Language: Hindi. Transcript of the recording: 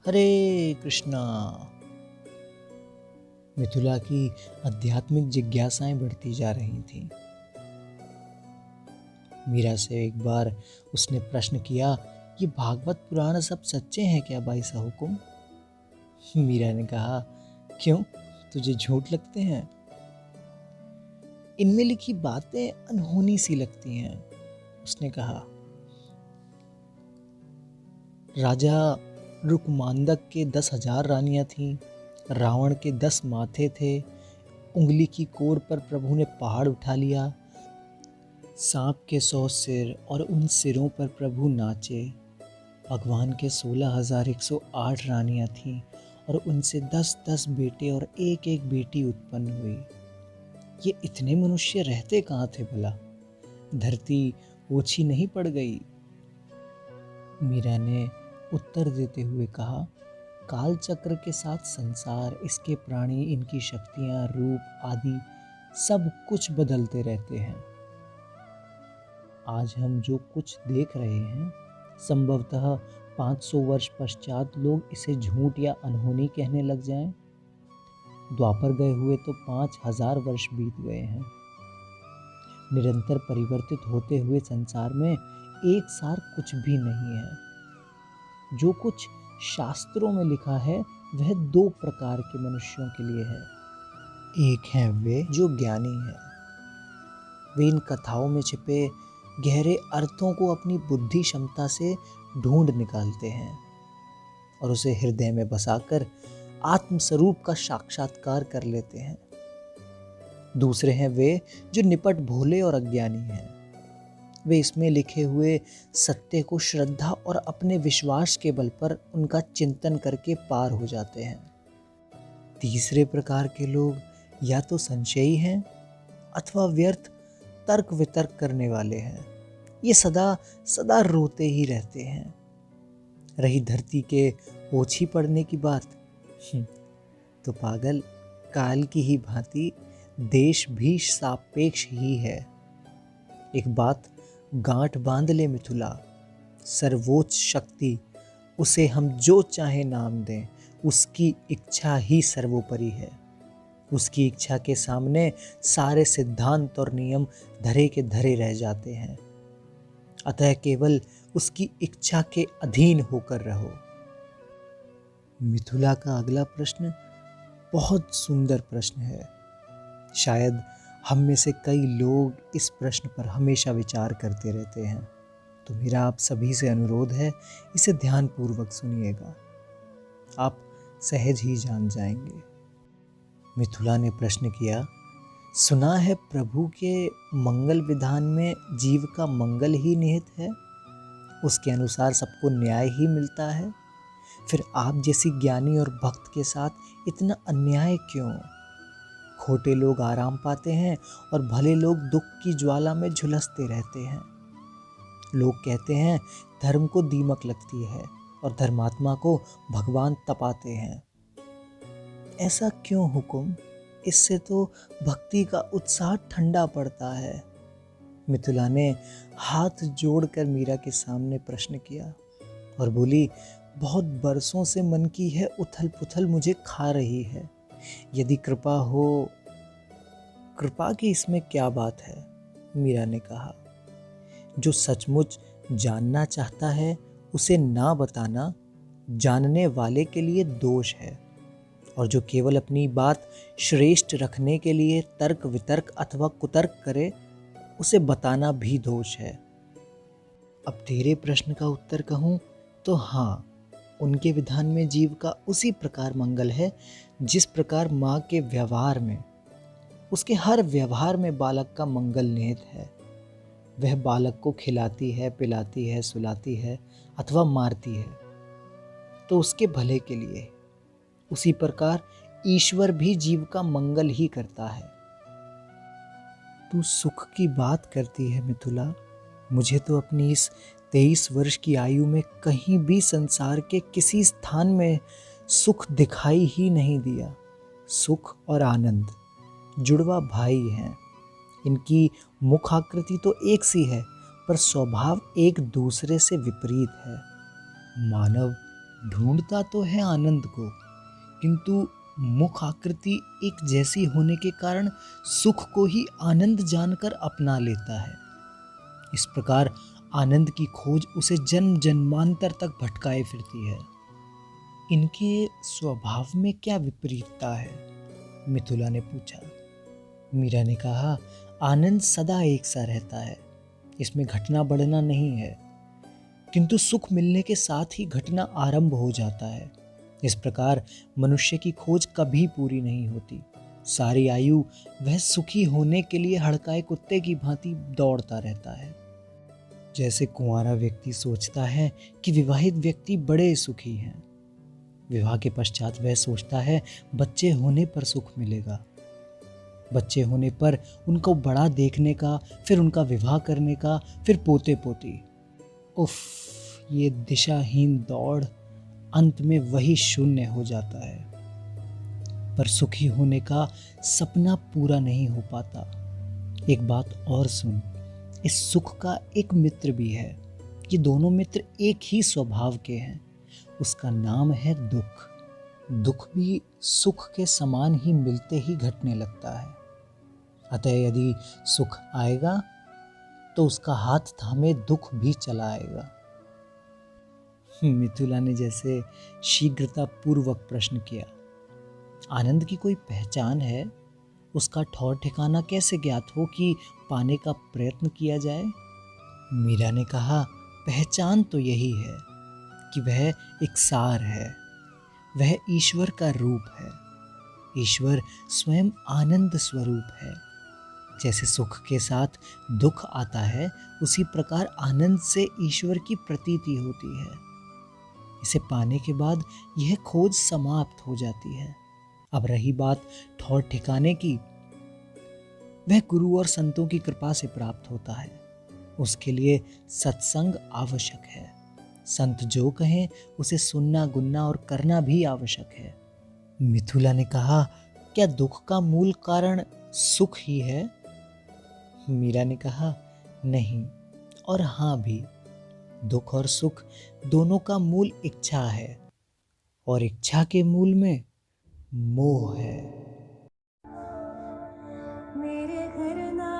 हरे कृष्णा। मिथुला की आध्यात्मिक जिज्ञासाएं बढ़ती जा रही थीं। मीरा से एक बार उसने प्रश्न किया, ये भागवत पुराण सब सच्चे हैं क्या बाई साहुकुम? मीरा ने कहा, क्यों, तुझे झूठ लगते हैं? इनमें लिखी बातें अनहोनी सी लगती हैं, उसने कहा। राजा रुकमांदक के 10,000 रानियां थीं, रावण के 10 माथे थे, उंगली की कोर पर प्रभु ने पहाड़ उठा लिया, सांप के 100 सिर और उन सिरों पर प्रभु नाचे। भगवान के 16,108 रानियां थीं और उनसे 10-10 बेटे और एक एक बेटी उत्पन्न हुई। ये इतने मनुष्य रहते कहाँ थे भला? धरती ओछी नहीं पड़ गई? मीरा ने उत्तर देते हुए कहा, काल चक्र के साथ संसार, इसके प्राणी, इनकी शक्तियां, रूप आदि सब कुछ बदलते रहते हैं। आज हम जो कुछ देख रहे हैं, संभवतः 500 वर्ष पश्चात लोग इसे झूठ या अनहोनी कहने लग जाएं। द्वापर गए हुए तो 5,000 वर्ष बीत गए हैं। निरंतर परिवर्तित होते हुए संसार में एक सार कुछ भी नहीं है। जो कुछ शास्त्रों में लिखा है वह 2 प्रकार के मनुष्यों के लिए है। एक है वे जो ज्ञानी हैं। वे इन कथाओं में छिपे गहरे अर्थों को अपनी बुद्धि क्षमता से ढूंढ निकालते हैं और उसे हृदय में बसाकर आत्मस्वरूप का साक्षात्कार कर लेते हैं। दूसरे हैं वे जो निपट भोले और अज्ञानी हैं। वे इसमें लिखे हुए सत्य को श्रद्धा और अपने विश्वास के बल पर उनका चिंतन करके पार हो जाते हैं। तीसरे प्रकार के लोग या तो संशयी हैं अथवा व्यर्थ तर्क वितर्क करने वाले हैं। ये सदा सदा रोते ही रहते हैं। रही धरती के ओछी पड़ने की बात, तो पागल, काल की ही भांति देश भी सापेक्ष ही है। एक बात गांठ बांध ले मिथुला, सर्वोच्च शक्ति, उसे हम जो चाहे नाम दें, उसकी इच्छा ही सर्वोपरि है। उसकी इच्छा के सामने सारे सिद्धांत और नियम धरे के धरे रह जाते हैं। अतः केवल उसकी इच्छा के अधीन होकर रहो। मिथुला का अगला प्रश्न बहुत सुंदर प्रश्न है। शायद हम में से कई लोग इस प्रश्न पर हमेशा विचार करते रहते हैं। तो मेरा आप सभी से अनुरोध है, इसे ध्यानपूर्वक सुनिएगा, आप सहज ही जान जाएंगे। मिथुला ने प्रश्न किया, सुना है प्रभु के मंगल विधान में जीव का मंगल ही निहित है, उसके अनुसार सबको न्याय ही मिलता है। फिर आप जैसी ज्ञानी और भक्त के साथ इतना अन्याय क्यों? खोटे लोग आराम पाते हैं और भले लोग दुख की ज्वाला में झुलसते रहते हैं। लोग कहते हैं धर्म को दीमक लगती है और धर्मात्मा को भगवान तपाते हैं। ऐसा क्यों हुकुम? इससे तो भक्ति का उत्साह ठंडा पड़ता है। मिथुला ने हाथ जोड़कर मीरा के सामने प्रश्न किया और बोली, बहुत बरसों से मन की है उथल पुथल मुझे खा रही है। यदि कृपा हो। कृपा की इसमें क्या बात है? मीरा ने कहा, जो सचमुच जानना चाहता है उसे ना बताना जानने वाले के लिए दोष है, और जो केवल अपनी बात श्रेष्ठ रखने के लिए तर्क वितर्क अथवा कुतर्क करे उसे बताना भी दोष है। अब तेरे प्रश्न का उत्तर कहूँ तो हाँ, उनके विधान में जीव का उसी प्रकार मंगल है जिस प्रकार माँ के व्यवहार में, उसके हर व्यवहार में बालक का मंगल निहित है। वह बालक को खिलाती है, पिलाती है, सुलाती है अथवा मारती है तो उसके भले के लिए। उसी प्रकार ईश्वर भी जीव का मंगल ही करता है। तू सुख की बात करती है मिथुला, मुझे तो अपनी इस 23 वर्ष की आयु में कहीं भी संसार के किसी स्थान में सुख दिखाई ही नहीं दिया। सुख और आनंद जुड़वा भाई हैं। इनकी मुख आकृति तो एक सी है पर स्वभाव एक दूसरे से विपरीत है। मानव ढूंढता तो है आनंद को, किंतु मुख आकृति एक जैसी होने के कारण सुख को ही आनंद जानकर अपना लेता है। इस प्रकार आनंद की खोज उसे जन्म जन्मांतर तक भटकाए फिरती है। इनके स्वभाव में क्या विपरीतता है? मिथुला ने पूछा। मीरा ने कहा, आनंद सदा एक सा रहता है, इसमें घटना बढ़ना नहीं है, किंतु सुख मिलने के साथ ही घटना आरंभ हो जाता है। इस प्रकार मनुष्य की खोज कभी पूरी नहीं होती। सारी आयु वह सुखी होने के लिए हड़काए कुत्ते की भांति दौड़ता रहता है। जैसे कुंवारा व्यक्ति सोचता है कि विवाहित व्यक्ति बड़े सुखी हैं, विवाह के पश्चात वह सोचता है बच्चे होने पर सुख मिलेगा, बच्चे होने पर उनको बड़ा देखने का, फिर उनका विवाह करने का, फिर पोते पोती। उफ, ये दिशाहीन दौड़ अंत में वही शून्य हो जाता है। पर सुखी होने का सपना पूरा नहीं हो पाता। एक बात और सुन, इस सुख का एक मित्र भी है। ये दोनों मित्र एक ही स्वभाव के हैं। उसका नाम है दुख। दुख भी सुख के समान ही मिलते ही घटने लगता है। अतः यदि सुख आएगा तो उसका हाथ थामे दुख भी चला आएगा। मिथुला ने जैसे शीघ्रता पूर्वक प्रश्न किया, आनंद की कोई पहचान है? उसका ठौर ठिकाना कैसे ज्ञात हो कि पाने का प्रयत्न किया जाए? मीरा ने कहा, पहचान तो यही है कि वह एक सार है, वह ईश्वर का रूप है। ईश्वर स्वयं आनंद स्वरूप है। जैसे सुख के साथ दुख आता है, उसी प्रकार आनंद से ईश्वर की प्रतीति होती है। इसे पाने के बाद यह खोज समाप्त हो जाती है। अब रही बात ठौर ठिकाने की, वह गुरु और संतों की कृपा से प्राप्त होता है। उसके लिए सत्संग आवश्यक है। संत जो कहें उसे सुनना, गुनना और करना भी आवश्यक है। मिथुला ने कहा, क्या दुख का मूल कारण सुख ही है? मीरा ने कहा, नहीं और हाँ भी। दुख और सुख दोनों का मूल इच्छा है, और इच्छा के मूल में मोह है। मेरे घर ना